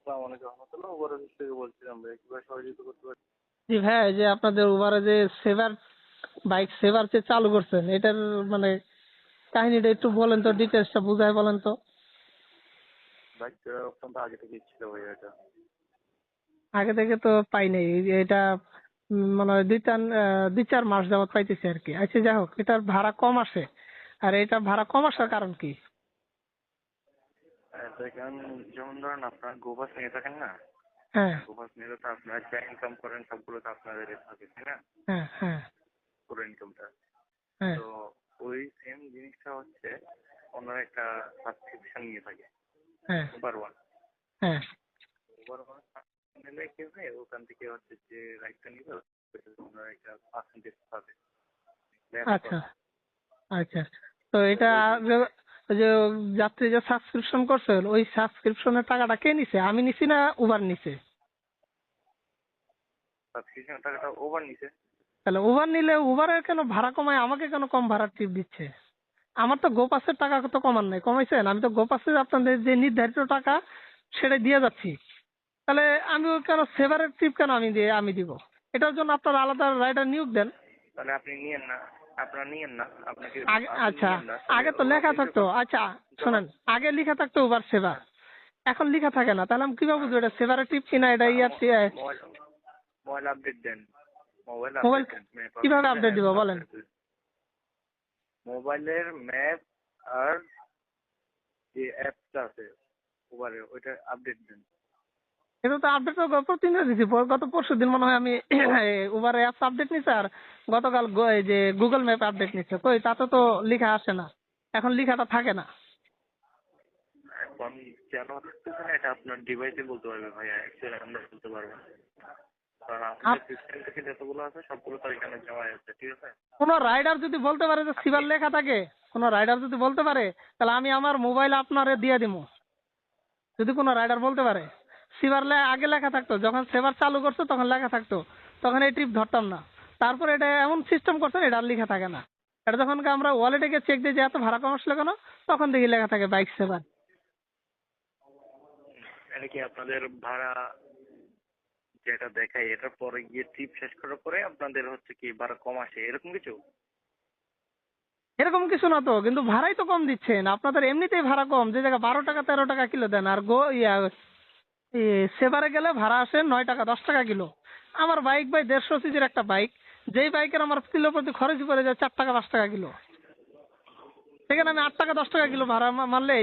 আসসালামু আলাইকুম রহমতুল্লাহ। Uber office থেকে বলছিলাম ভাই, কিভাবে সহযোগিতা করতে পারি? জি ভাই, এই যে আপনাদের উবারে যে সেভার বাইক সেভার যে চালু করছেন, এটার মানে কাহিনীটা একটু বলেন তো, ডিটেলসটা বুঝায় বলেন তো। বাইকটা অত্যন্ত আগে থেকেই ছিল ভাই এটা। আগে থেকে তো পাই নাই এটা। মনে হয় 2-4 মাস যাবত পাইতেছি আর কি। আচ্ছা যাই হোক, এটার ভাড়া কম আসে, আর এটা ভাড়া কম আসার কারণ কি? দেখেন, যেমন ধরেন আপনার গোবাস নিয়ে থাকেন না, হ্যাঁ, গোবাস নিয়ে তো আপনার যা ইনকাম করেন সবগুলো তো আপনাদের থাকে, তাই না? হ্যাঁ, হ্যাঁ, পুরো ইনকামটা। হ্যাঁ, তো ওই সেম জিনিসটা হচ্ছে ওনারা একটা সাবস্ক্রিপশন নিয়ে থাকে, হ্যাঁ, উবার ওয়ান। হ্যাঁ। উবার ওয়ান নিলে কি হয়, ওখান থেকে হচ্ছে যে রাইডটা নিবে ওনারা একটা পার্সেন্টেজ পাবে, লেস আচ্ছা, পাবে। আচ্ছা। তো তো এটা ওই ওই যে যাত্রী যে সাবস্ক্রিপশন করছেন, ওই সাবস্ক্রিপশনের টাকাটা কে নিছে? আমি নিছি না উবার নিছে? সাবস্ক্রিপশন টাকাটা ওভার নিছে। তাহলে উবার নিলে উবারের কেন ভাড়া কমায়, আমাকে কেন কম ভাড়ার টিপ দিচ্ছে? আমার তো গোপাসের টাকা তো কমান নাই, কমাইছেন? আমি তো গোপাসের আপনাদের যে নির্ধারিত টাকা সেটা দিয়ে যাচ্ছি। তাহলে আমি কেন সেভারের টিপ কেন আমি দিব? এটার জন্য আপনারা আলাদা রাইডার নিয়োগ দেন। তাহলে আপনি নিয়েন না, আপনারা নিয়েন না, আপনাকে আগে আপনি আচ্ছা, নিয়েন না, তাহলে আগে তো লেখা আপনি থাকতো। যখন আচ্ছা যখন শোনেন, আগে লেখা থাকতো উবার সেবা, এখন লেখা থাকে না। তাহলে আমি কিভাবে হ্যাঁ, বুঝবো এটা সেভারের টিপ কিনা? এটা মোবাইল মোবাইল আপডেট দেন, মোবাইল মোবাইল আপডেট দেন, ম্যাপ কিভাবে আপডেট দেন, আপডেট দিব অ্যাপ বলেন? আপডেট দেন। মোবাইলের ম্যাপ আর যে অ্যাপটা আছে উবারের, ওইটা আপডেট দেন। এটা তো আপডেট তো গত 3 দিন দিছি। গত পরশু দিন মনে হয় আমি উবার অ্যাপস আপডেট নিছে, আর গতকাল এই যে গুগল ম্যাপ আপডেট নিচ্ছে। কই তাতে তো লেখা আসে না, এখন লেখাটা থাকে না। এখন কেন থাকতেছে না এটা আপনার ডিভাইসে বলতে পারবে ভাইয়া, অ্যাকচুয়ালি আমরা বলতে পারবো না। কারণ আমাদের আপ- সিস্টেম থেকে যতগুলো আছে সবগুলো তো এখানে জমা আছে, ঠিক আছে? কোনো রাইডার যদি বলতে পারে যে আপনি সিভার লেখা থাকে, কোনো রাইডার যদি বলতে পারে, তাহলে আমি আমার মোবাইল আপনারে দিয়ে দিব। যদি কোনো রাইডার বলতে পারে সিভার আগে লেখা থাকতো, যখন সেভার চালু করছো তখন লেখা থাকতো, তখন এই ট্রিপ ধরতাম না। তারপরে এটা এমন সিস্টেম করছে এটা আর লেখা থাকে না। এটা যখন আমরা ওয়ালেটে গিয়ে চেক দিই যে এত ভাড়া কম আসলো কেন, তখন দেখি লেখা থাকে বাইক সেভার। এটা কি আপনাদের ভাড়া যেটা দেখায় এটার পরে গিয়ে ট্রিপ শেষ করার পরে আপনাদের হচ্ছে কি ভাড়া কম আসে এরকম কিছু? এরকম কিছু না তো, কিন্তু ভাড়াই তো কম দিচ্ছেন আপনাদের। এমনিতেই ভাড়া কম, যে জায়গায় 12 টাকা 13 টাকা কিলো দেন, আর সেভারে গেলে ভাড়া আসে 9 টাকা 10 টাকা কিলো। আমার বাইক ভাই 150 সিসির একটা বাইক, যেই বাইকের আমার কিলো প্রতি খরচ পড়ে যায় 4 টাকা 5 টাকা কিলো, সেখানে আমি 8 টাকা 10 টাকা কিলো ভাড়া মারলে